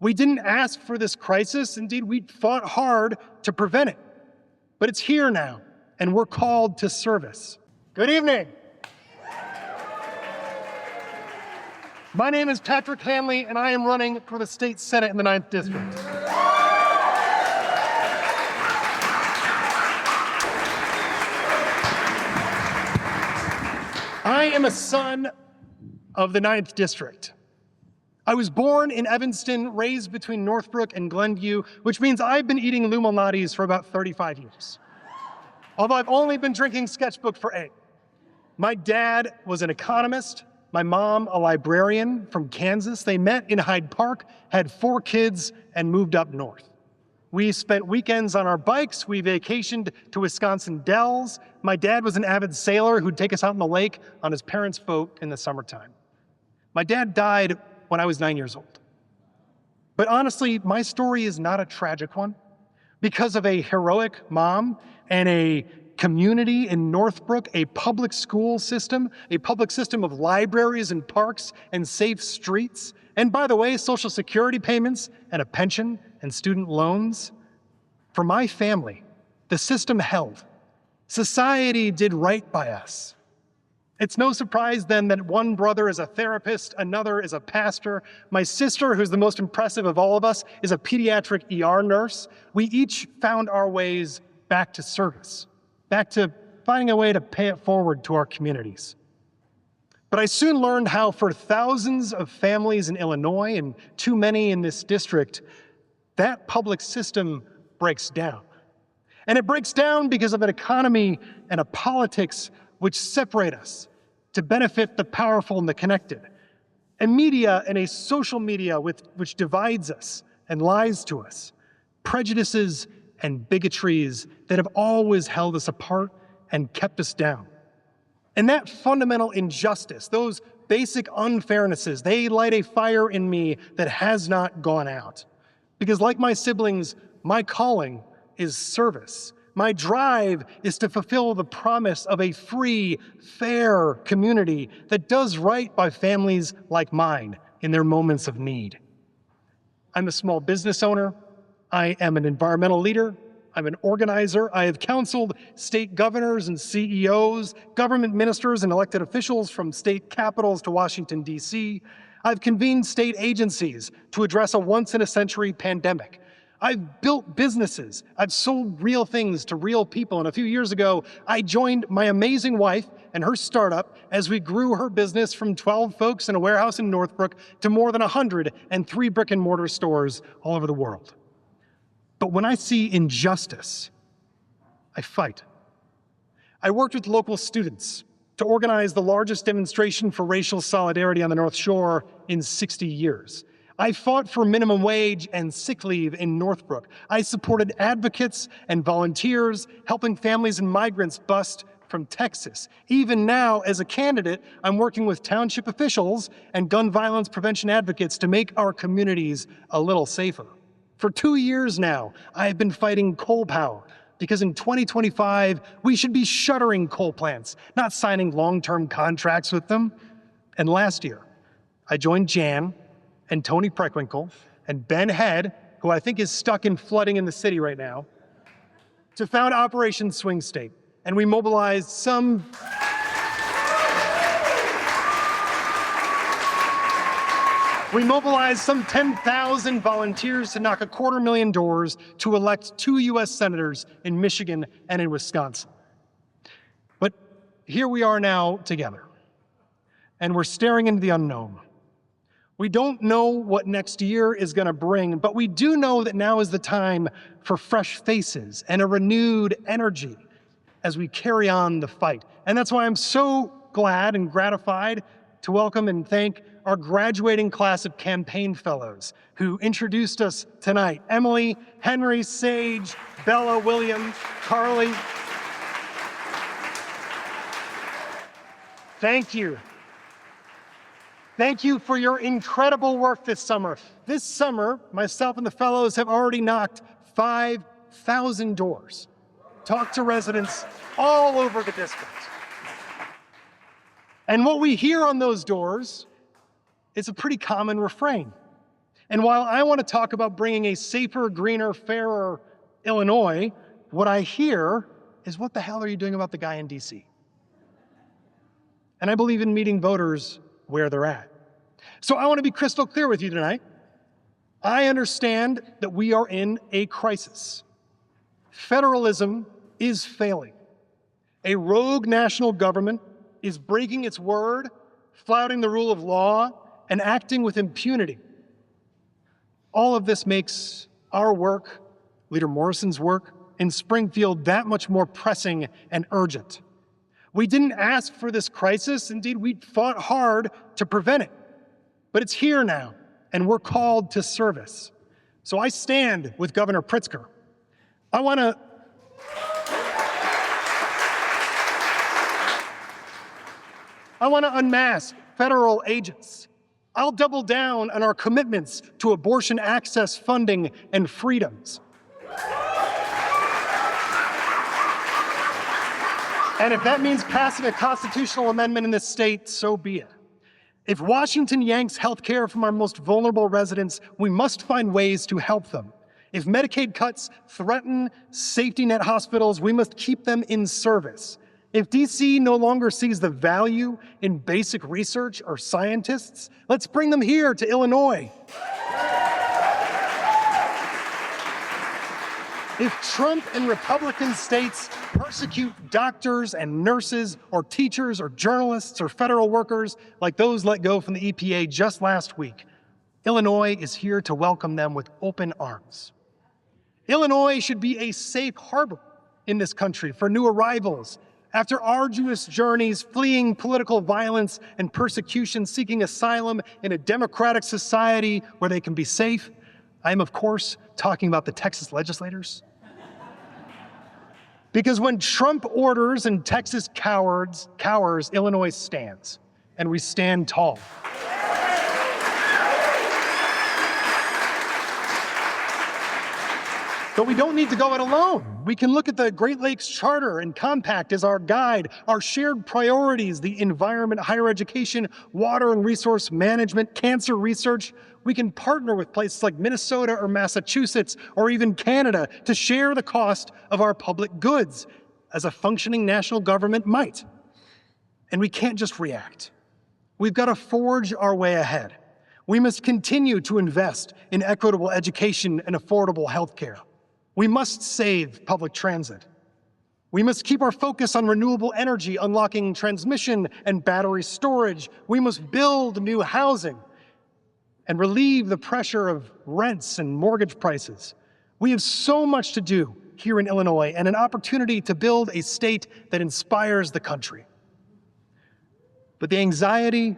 We didn't ask for this crisis. Indeed, we fought hard to prevent it. But it's here now, and we're called to service. Good evening. My name is Patrick Hanley, and I am running for the state senate in the 9th district. I am a son of the 9th district. I was born in Evanston, raised between Northbrook and Glenview, which means I've been eating Lumalnatis for about 35 years. Although I've only been drinking Sketchbook for 8. My dad was an economist, my mom a librarian from Kansas. They met in Hyde Park, had 4 kids, and moved up north. We spent weekends on our bikes. We vacationed to Wisconsin Dells. My dad was an avid sailor who'd take us out on the lake on his parents' boat in the summertime. My dad died when I was 9 years old. But honestly, my story is not a tragic one. Because of a heroic mom and a community in Northbrook, a public school system, a public system of libraries and parks and safe streets, and by the way, Social Security payments and a pension and student loans. For my family, the system held. Society did right by us. It's no surprise then that one brother is a therapist, another is a pastor. My sister, who's the most impressive of all of us, is a pediatric ER nurse. We each found our ways back to service, back to finding a way to pay it forward to our communities. But I soon learned how for thousands of families in Illinois and too many in this district, that public system breaks down. And it breaks down because of an economy and a politics which separate us to benefit the powerful and the connected, and media and a social media which divides us and lies to us, prejudices and bigotries that have always held us apart and kept us down. And that fundamental injustice, those basic unfairnesses, they light a fire in me that has not gone out. Because like my siblings, my calling is service. My drive is to fulfill the promise of a free, fair community that does right by families like mine in their moments of need. I'm a small business owner. I am an environmental leader. I'm an organizer. I have counseled state governors and CEOs, government ministers and elected officials from state capitals to Washington, D.C. I've convened state agencies to address a once-in-a-century pandemic. I've built businesses. I've sold real things to real people. And a few years ago, I joined my amazing wife and her startup as we grew her business from 12 folks in a warehouse in Northbrook to more than 103 brick and mortar stores all over the world. But when I see injustice, I fight. I worked with local students to organize the largest demonstration for racial solidarity on the North Shore in 60 years. I fought for minimum wage and sick leave in Northbrook. I supported advocates and volunteers, helping families and migrants bust from Texas. Even now, as a candidate, I'm working with township officials and gun violence prevention advocates to make our communities a little safer. For 2 years now, I have been fighting coal power, because in 2025, we should be shuttering coal plants, not signing long-term contracts with them. And last year, I joined Jan and Tony Preckwinkle and Ben Head, who I think is stuck in flooding in the city right now, to found Operation Swing State. And we mobilized some 10,000 volunteers to knock 250,000 doors to elect 2 U.S. senators in Michigan and in Wisconsin. But here we are now together, and we're staring into the unknown. We don't know what next year is going to bring, but we do know that now is the time for fresh faces and a renewed energy as we carry on the fight. And that's why I'm so glad and gratified to welcome and thank our graduating class of campaign fellows who introduced us tonight. Emily, Henry, Sage, Bella, William, Carly. Thank you. Thank you for your incredible work this summer. This summer, myself and the fellows have already knocked 5,000 doors, talked to residents all over the district. And what we hear on those doors is a pretty common refrain. And while I want to talk about bringing a safer, greener, fairer Illinois, what I hear is, what the hell are you doing about the guy in DC? And I believe in meeting voters where they're at. So I want to be crystal clear with you tonight. I understand that we are in a crisis. Federalism is failing. A rogue national government is breaking its word, flouting the rule of law, and acting with impunity. All of this makes our work, Leader Morrison's work, in Springfield that much more pressing and urgent. We didn't ask for this crisis. Indeed, we fought hard to prevent it. But it's here now, and we're called to service. So I stand with Governor Pritzker. I want to unmask federal agents. I'll double down on our commitments to abortion access funding and freedoms. And if that means passing a constitutional amendment in this state, so be it. If Washington yanks health care from our most vulnerable residents, we must find ways to help them. If Medicaid cuts threaten safety net hospitals, we must keep them in service. If DC no longer sees the value in basic research or scientists, let's bring them here to Illinois. If Trump and Republican states persecute doctors and nurses or teachers or journalists or federal workers like those let go from the EPA just last week, Illinois is here to welcome them with open arms. Illinois should be a safe harbor in this country for new arrivals after arduous journeys fleeing political violence and persecution, seeking asylum in a democratic society where they can be safe. I am, of course, talking about the Texas legislators. Because when Trump orders and Texas cowers, Illinois stands, and we stand tall. But we don't need to go it alone. We can look at the Great Lakes Charter and Compact as our guide, our shared priorities, the environment, higher education, water and resource management, cancer research. We can partner with places like Minnesota or Massachusetts or even Canada to share the cost of our public goods, as a functioning national government might. And we can't just react. We've got to forge our way ahead. We must continue to invest in equitable education and affordable health care. We must save public transit. We must keep our focus on renewable energy, unlocking transmission and battery storage. We must build new housing and relieve the pressure of rents and mortgage prices. We have so much to do here in Illinois and an opportunity to build a state that inspires the country. But the anxiety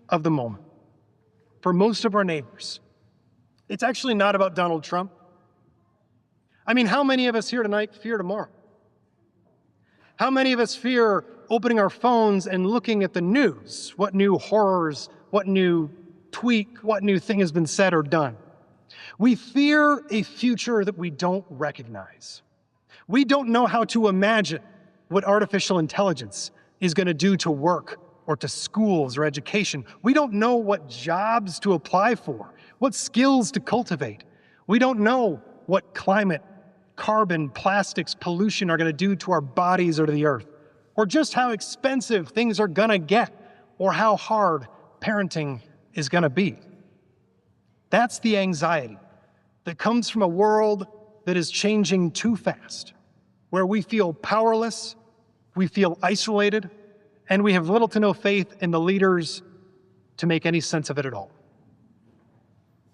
of the moment, for most of our neighbors, it's actually not about Donald Trump. I mean, how many of us here tonight fear tomorrow? How many of us fear opening our phones and looking at the news? What new horrors, what new tweak, what new thing has been said or done? We fear a future that we don't recognize. We don't know how to imagine what artificial intelligence is going to do to work or to schools or education. We don't know what jobs to apply for, what skills to cultivate. We don't know what climate, carbon, plastics, pollution are going to do to our bodies or to the earth, or just how expensive things are going to get, or how hard parenting is going to be. That's the anxiety that comes from a world that is changing too fast, where we feel powerless, we feel isolated, and we have little to no faith in the leaders to make any sense of it at all.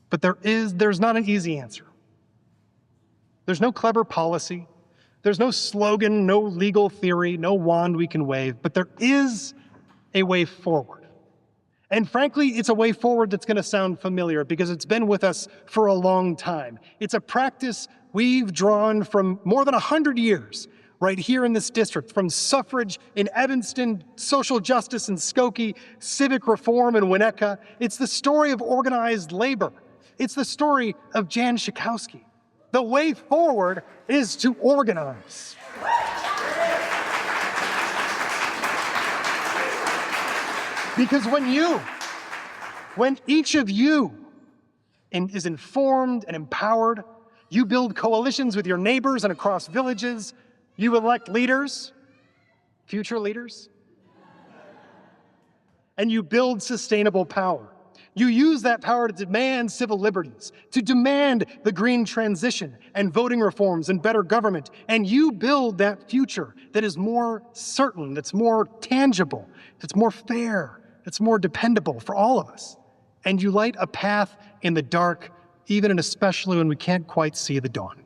But there's not an easy answer. There's no clever policy. There's no slogan, no legal theory, no wand we can wave, but there is a way forward. And frankly, it's a way forward that's going to sound familiar because it's been with us for a long time. It's a practice we've drawn from more than 100 years right here in this district, from suffrage in Evanston, social justice in Skokie, civic reform in Winnetka. It's the story of organized labor. It's the story of Jan Schakowsky. The way forward is to organize. Because when each of you and is informed and empowered. You build coalitions with your neighbors and across villages. You elect leaders, future leaders, and you build sustainable power. You use that power to demand civil liberties, to demand the green transition and voting reforms and better government. And you build that future that is more certain, that's more tangible, that's more fair, that's more dependable for all of us. And you light a path in the dark, even and especially when we can't quite see the dawn.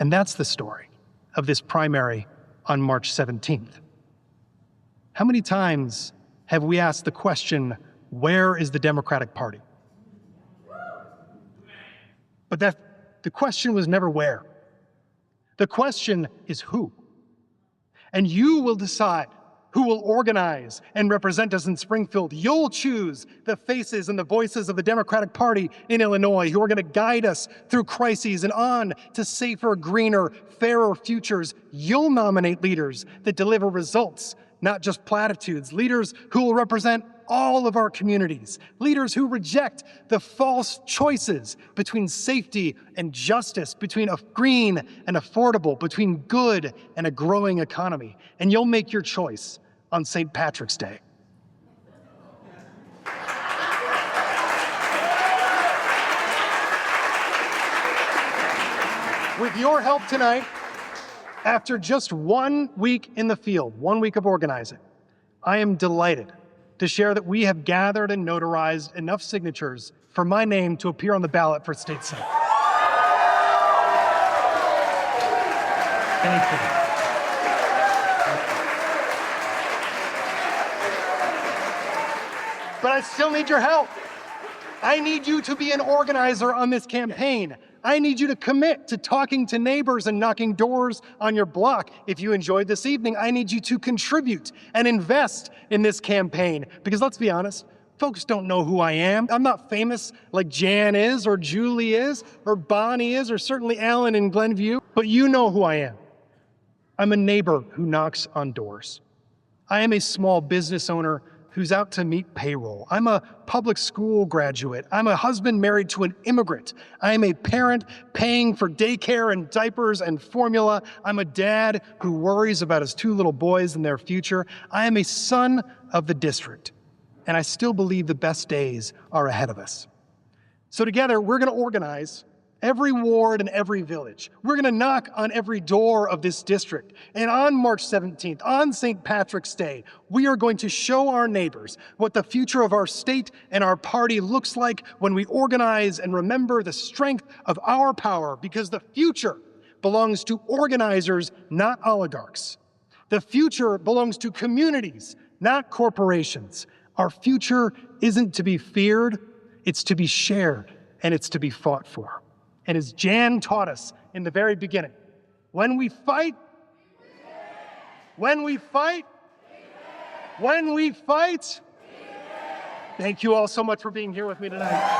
And that's the story of this primary on March 17th. How many times have we asked the question, where is the Democratic Party? But the question was never where. The question is who. And you will decide who will organize and represent us in Springfield. You'll choose the faces and the voices of the Democratic Party in Illinois who are going to guide us through crises and on to safer, greener, fairer futures. You'll nominate leaders that deliver results, not just platitudes, leaders who will represent all of our communities, leaders who reject the false choices between safety and justice, between a green and affordable, between good and a growing economy. And you'll make your choice on St. Patrick's Day. With your help tonight, after just 1 week in the field, 1 week of organizing, I am delighted to share that we have gathered and notarized enough signatures for my name to appear on the ballot for state senate. Thank you. But I still need your help. I need you to be an organizer on this campaign. I need you to commit to talking to neighbors and knocking doors on your block. If you enjoyed this evening, I need you to contribute and invest in this campaign. Because let's be honest, folks don't know who I am. I'm not famous like Jan is, or Julie is, or Bonnie is, or certainly Alan in Glenview. But you know who I am. I'm a neighbor who knocks on doors. I am a small business owner who's out to meet payroll. I'm a public school graduate. I'm a husband married to an immigrant. I am a parent paying for daycare and diapers and formula. I'm a dad who worries about his 2 little boys and their future. I am a son of the district, and I still believe the best days are ahead of us. So together, we're gonna organize every ward and every village. We're gonna knock on every door of this district. And on March 17th, on St. Patrick's Day, we are going to show our neighbors what the future of our state and our party looks like when we organize and remember the strength of our power, because the future belongs to organizers, not oligarchs. The future belongs to communities, not corporations. Our future isn't to be feared, it's to be shared, and it's to be fought for. And as Jan taught us in the very beginning, when we fight, when we fight, when we fight, thank you all so much for being here with me tonight.